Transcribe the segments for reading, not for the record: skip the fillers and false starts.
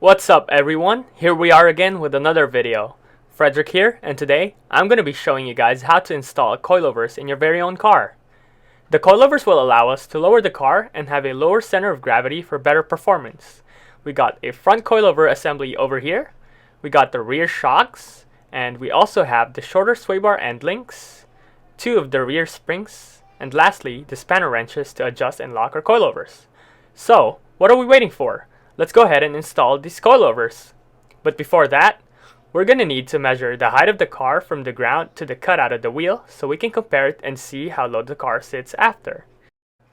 What's up everyone, here we are again with another video. Frederick here, and today I'm going to be showing you guys how to install coilovers in your very own car. The coilovers will allow us to lower the car and have a lower center of gravity for better performance. We got a front coilover assembly over here, we got the rear shocks, and we also have the shorter sway bar end links, 2 of the rear springs, and lastly the spanner wrenches to adjust and lock our coilovers. So, what are we waiting for? Let's go ahead and install these coilovers. But before that, we're going to need to measure the height of the car from the ground to the cutout of the wheel so we can compare it and see how low the car sits after.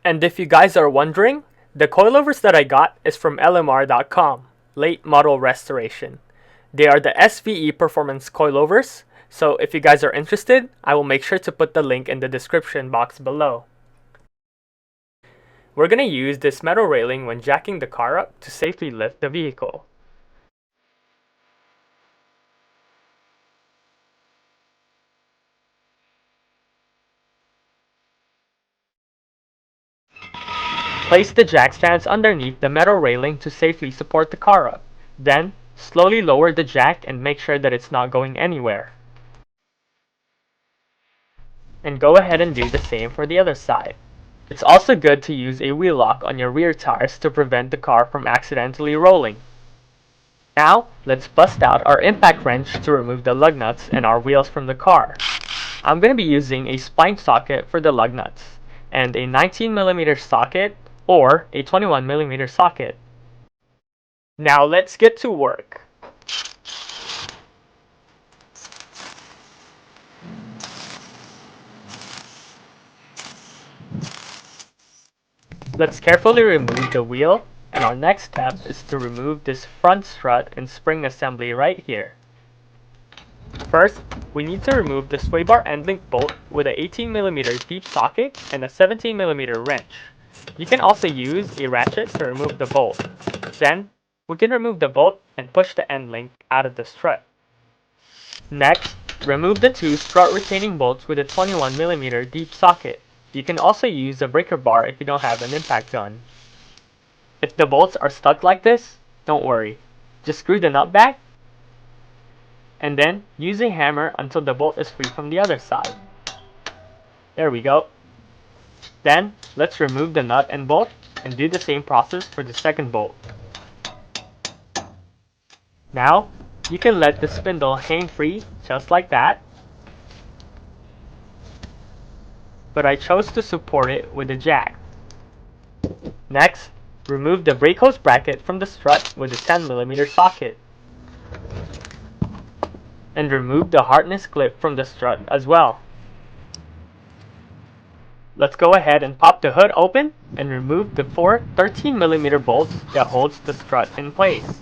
And if you guys are wondering, the coilovers that I got is from LMR.com, Late Model Restoration. They are the SVE Performance Coilovers, so if you guys are interested, I will make sure to put the link in the description box below. We're going to use this metal railing when jacking the car up to safely lift the vehicle. Place the jack stands underneath the metal railing to safely support the car up. Then, slowly lower the jack and make sure that it's not going anywhere. And go ahead and do the same for the other side. It's also good to use a wheel lock on your rear tires to prevent the car from accidentally rolling. Now, let's bust out our impact wrench to remove the lug nuts and our wheels from the car. I'm going to be using a spline socket for the lug nuts, and a 19mm socket or a 21mm socket. Now let's get to work. Let's carefully remove the wheel, and our next step is to remove this front strut and spring assembly right here. First, we need to remove the sway bar end link bolt with an 18mm deep socket and a 17mm wrench. You can also use a ratchet to remove the bolt. Then, we can remove the bolt and push the end link out of the strut. Next, remove the 2 strut retaining bolts with a 21mm deep socket. You can also use a breaker bar if you don't have an impact gun. If the bolts are stuck like this, don't worry. Just screw the nut back, and then use a hammer until the bolt is free from the other side. There we go. Then, let's remove the nut and bolt and do the same process for the second bolt. Now, you can let the spindle hang free just like that, but I chose to support it with a jack. Next, remove the brake hose bracket from the strut with a 10mm socket. And remove the harness clip from the strut as well. Let's go ahead and pop the hood open and remove the 4 13mm bolts that holds the strut in place.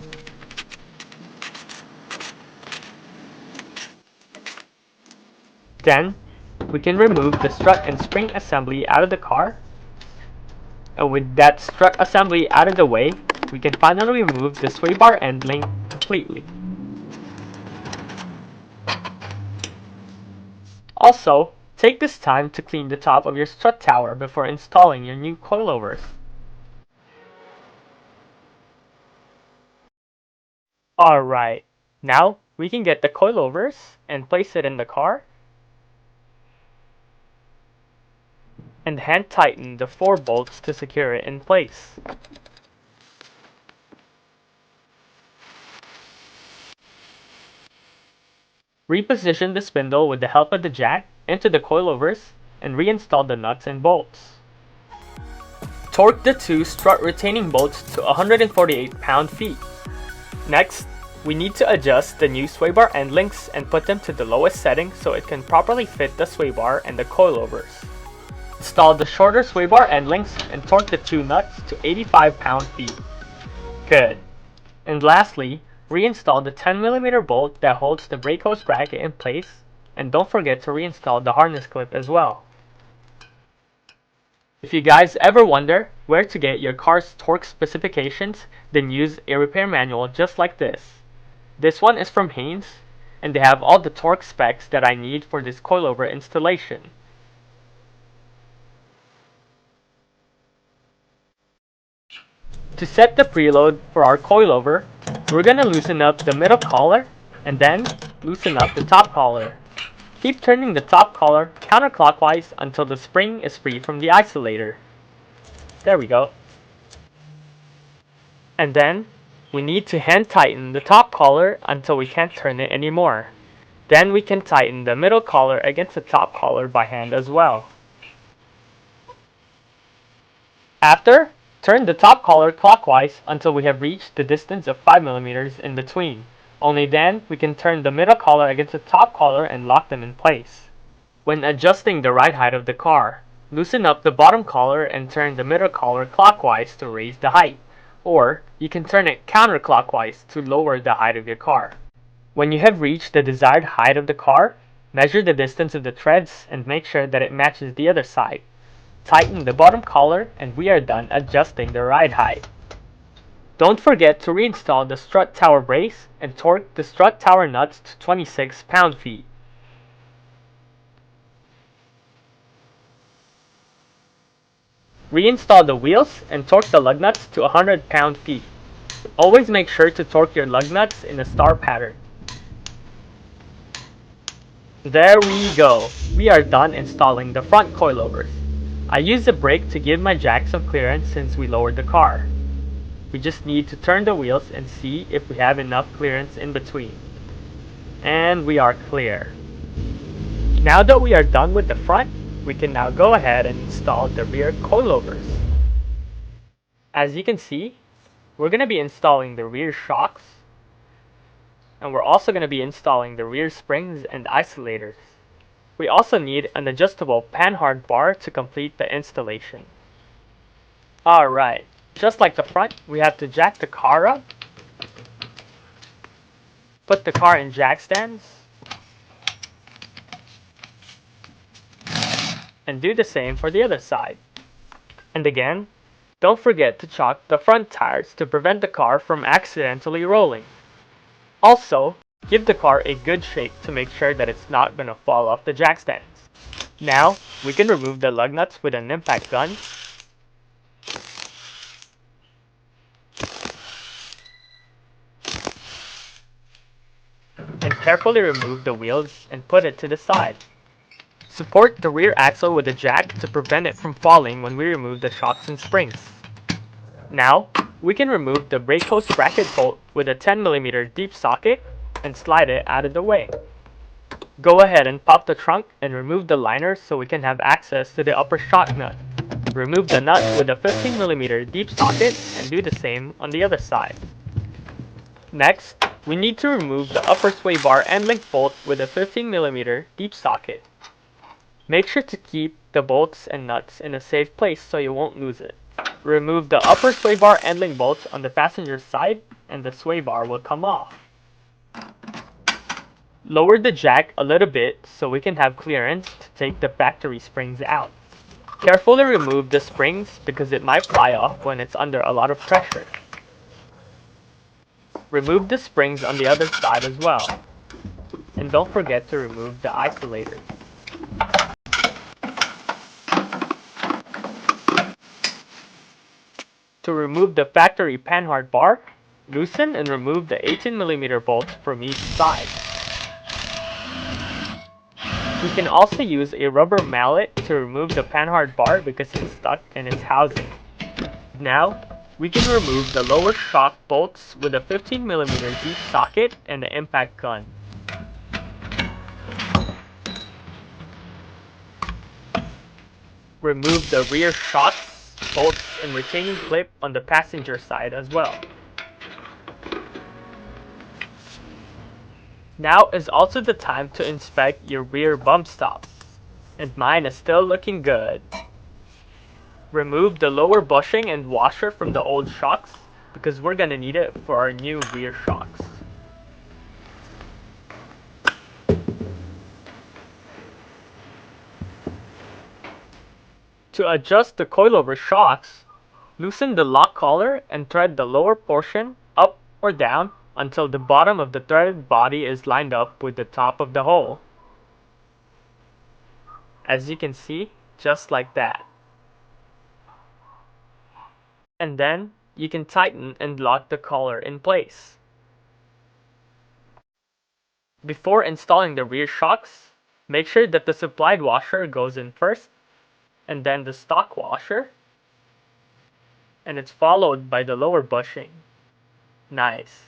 Then, we can remove the strut and spring assembly out of the car. And with that strut assembly out of the way, we can finally remove the sway bar end link completely. Also, take this time to clean the top of your strut tower before installing your new coilovers. Alright, now we can get the coilovers and place it in the car, and hand tighten the 4 bolts to secure it in place. Reposition the spindle with the help of the jack into the coilovers and reinstall the nuts and bolts. Torque the 2 strut retaining bolts to 148 pound-feet. Next, we need to adjust the new sway bar end links and put them to the lowest setting so it can properly fit the sway bar and the coilovers. Install the shorter sway bar end links and torque the 2 nuts to 85 pound-feet. Good. And lastly, reinstall the 10mm bolt that holds the brake hose bracket in place, and don't forget to reinstall the harness clip as well. If you guys ever wonder where to get your car's torque specifications, then use a repair manual just like this. This one is from Haynes, and they have all the torque specs that I need for this coilover installation. To set the preload for our coilover, we're going to loosen up the middle collar and then loosen up the top collar. Keep turning the top collar counterclockwise until the spring is free from the isolator. There we go. And then we need to hand tighten the top collar until we can't turn it anymore. Then we can tighten the middle collar against the top collar by hand as well. After, turn the top collar clockwise until we have reached the distance of 5 mm in between. Only then we can turn the middle collar against the top collar and lock them in place. When adjusting the ride height of the car, loosen up the bottom collar and turn the middle collar clockwise to raise the height, or you can turn it counterclockwise to lower the height of your car. When you have reached the desired height of the car, measure the distance of the treads and make sure that it matches the other side. Tighten the bottom collar and we are done adjusting the ride height. Don't forget to reinstall the strut tower brace and torque the strut tower nuts to 26 pound-feet. Reinstall the wheels and torque the lug nuts to 100 pound-feet. Always make sure to torque your lug nuts in a star pattern. There we go! We are done installing the front coilovers. I used a brake to give my jack some clearance since we lowered the car. We just need to turn the wheels and see if we have enough clearance in between. And we are clear. Now that we are done with the front, we can now go ahead and install the rear coilovers. As you can see, we're going to be installing the rear shocks, and we're also going to be installing the rear springs and isolators. We also need an adjustable panhard bar to complete the installation. Alright, just like the front, we have to jack the car up, put the car in jack stands, and do the same for the other side. And again, don't forget to chock the front tires to prevent the car from accidentally rolling. Also, give the car a good shake to make sure that it's not going to fall off the jack stands. Now, we can remove the lug nuts with an impact gun. And carefully remove the wheels and put it to the side. Support the rear axle with a jack to prevent it from falling when we remove the shocks and springs. Now, we can remove the brake hose bracket bolt with a 10 mm deep socket and slide it out of the way. Go ahead and pop the trunk and remove the liner so we can have access to the upper shock nut. Remove the nut with a 15 mm deep socket and do the same on the other side. Next, we need to remove the upper sway bar end link bolt with a 15 mm deep socket. Make sure to keep the bolts and nuts in a safe place so you won't lose it. Remove the upper sway bar end link bolts on the passenger side and the sway bar will come off. Lower the jack a little bit so we can have clearance to take the factory springs out. Carefully remove the springs because it might fly off when it's under a lot of pressure. Remove the springs on the other side as well. And don't forget to remove the isolator. To remove the factory panhard bar, loosen and remove the 18 mm bolts from each side. We can also use a rubber mallet to remove the panhard bar because it's stuck in its housing. Now, we can remove the lower shock bolts with a 15 mm deep socket and the impact gun. Remove the rear shocks, bolts, and retaining clip on the passenger side as well. Now is also the time to inspect your rear bump stops, and mine is still looking good. Remove the lower bushing and washer from the old shocks because we're gonna need it for our new rear shocks. To adjust the coilover shocks, loosen the lock collar and thread the lower portion up or down until the bottom of the threaded body is lined up with the top of the hole. As you can see, just like that. And then, you can tighten and lock the collar in place. Before installing the rear shocks, make sure that the supplied washer goes in first, and then the stock washer, and it's followed by the lower bushing. Nice.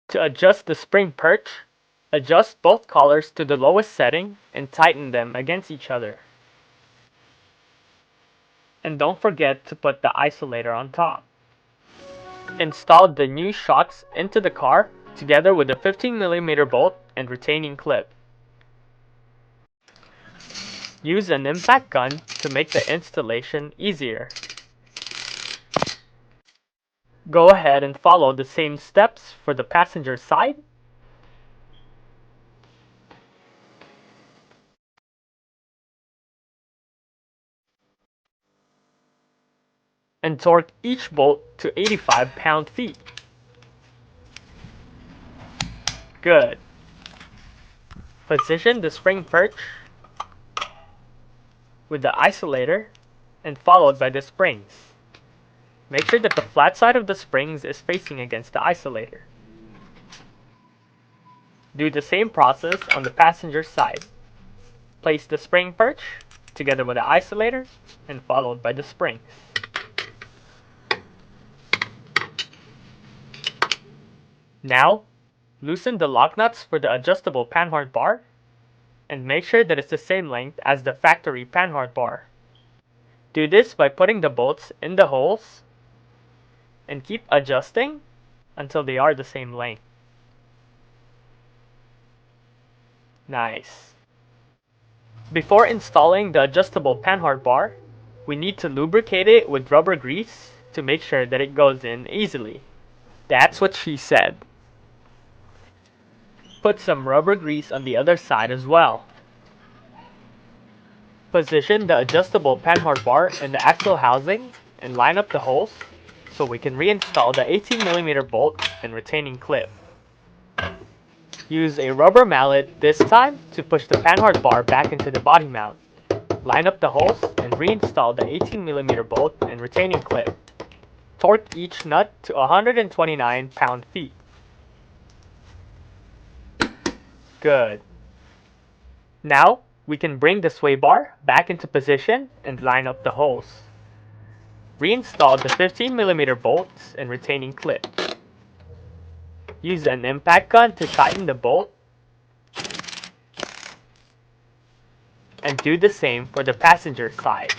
To adjust the spring perch, adjust both collars to the lowest setting and tighten them against each other. And don't forget to put the isolator on top. Install the new shocks into the car together with a 15mm bolt and retaining clip. Use an impact gun to make the installation easier. Go ahead and follow the same steps for the passenger side. And torque each bolt to 85 pound-feet. Good. Position the spring perch with the isolator and followed by the springs. Make sure that the flat side of the springs is facing against the isolator. Do the same process on the passenger side. Place the spring perch together with the isolator and followed by the springs. Now, loosen the lock nuts for the adjustable panhard bar and make sure that it's the same length as the factory panhard bar. Do this by putting the bolts in the holes and keep adjusting until they are the same length. Nice. Before installing the adjustable panhard bar, we need to lubricate it with rubber grease to make sure that it goes in easily. That's what she said. Put some rubber grease on the other side as well. Position the adjustable panhard bar in the axle housing and line up the holes so we can reinstall the 18mm bolt and retaining clip. Use a rubber mallet this time to push the panhard bar back into the body mount. Line up the holes and reinstall the 18mm bolt and retaining clip. Torque each nut to 129 pound-feet. Good. Now, we can bring the sway bar back into position and line up the holes. Reinstall the 15mm bolts and retaining clip. Use an impact gun to tighten the bolt. And do the same for the passenger side.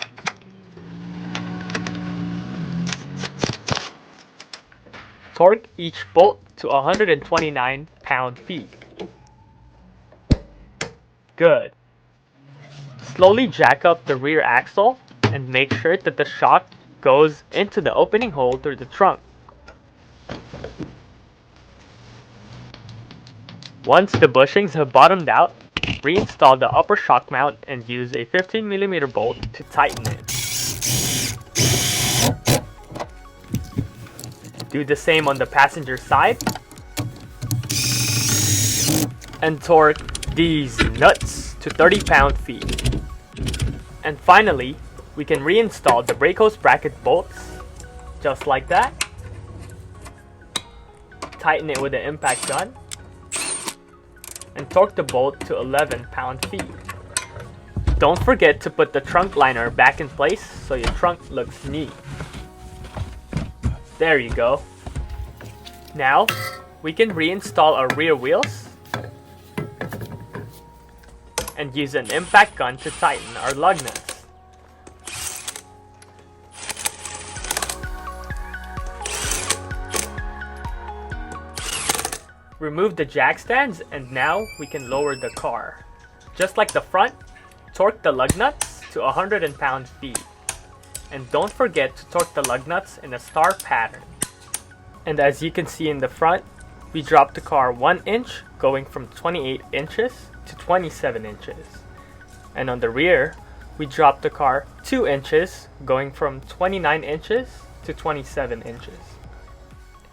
Torque each bolt to 129 pound-feet. Good. Slowly jack up the rear axle and make sure that the shock goes into the opening hole through the trunk. Once the bushings have bottomed out, reinstall the upper shock mount and use a 15mm bolt to tighten it. Do the same on the passenger side. And torque these nuts to 30 pound-feet. And finally, we can reinstall the brake hose bracket bolts, just like that. Tighten it with an impact gun. And torque the bolt to 11 pound-feet. Don't forget to put the trunk liner back in place so your trunk looks neat. There you go. Now, we can reinstall our rear wheels and use an impact gun to tighten our lug nuts. Remove the jack stands and now we can lower the car. Just like the front, torque the lug nuts to 100 pound-feet. And don't forget to torque the lug nuts in a star pattern. And as you can see in the front, we dropped the car 1 inch going from 28 inches to 27 inches. And on the rear, we dropped the car 2 inches going from 29 inches to 27 inches.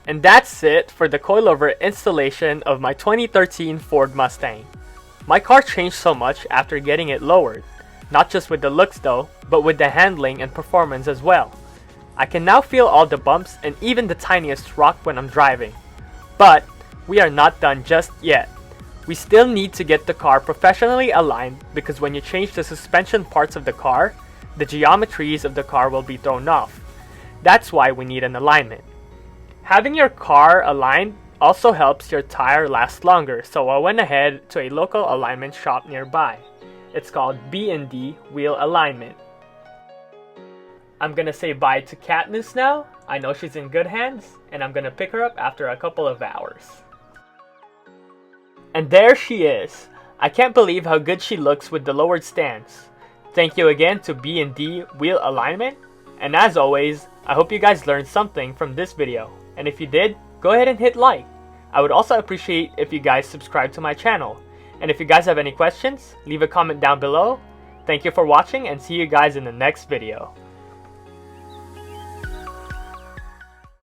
And that's it for the coilover installation of my 2013 Ford Mustang. My car changed so much after getting it lowered. Not just with the looks though, but with the handling and performance as well. I can now feel all the bumps and even the tiniest rock when I'm driving. But we are not done just yet. We still need to get the car professionally aligned, because when you change the suspension parts of the car, the geometries of the car will be thrown off. That's why we need an alignment. Having your car aligned also helps your tire last longer, so I went ahead to a local alignment shop nearby. It's called B&D Wheel Alignment. I'm gonna say bye to Katniss now. I know she's in good hands, and I'm gonna pick her up after a couple of hours. And there she is. I can't believe how good she looks with the lowered stance. Thank you again to B&D Wheel Alignment, and as always, I hope you guys learned something from this video, and if you did, go ahead and hit like. I would also appreciate if you guys subscribe to my channel, and if you guys have any questions, leave a comment down below. Thank you for watching, and see you guys in the next video.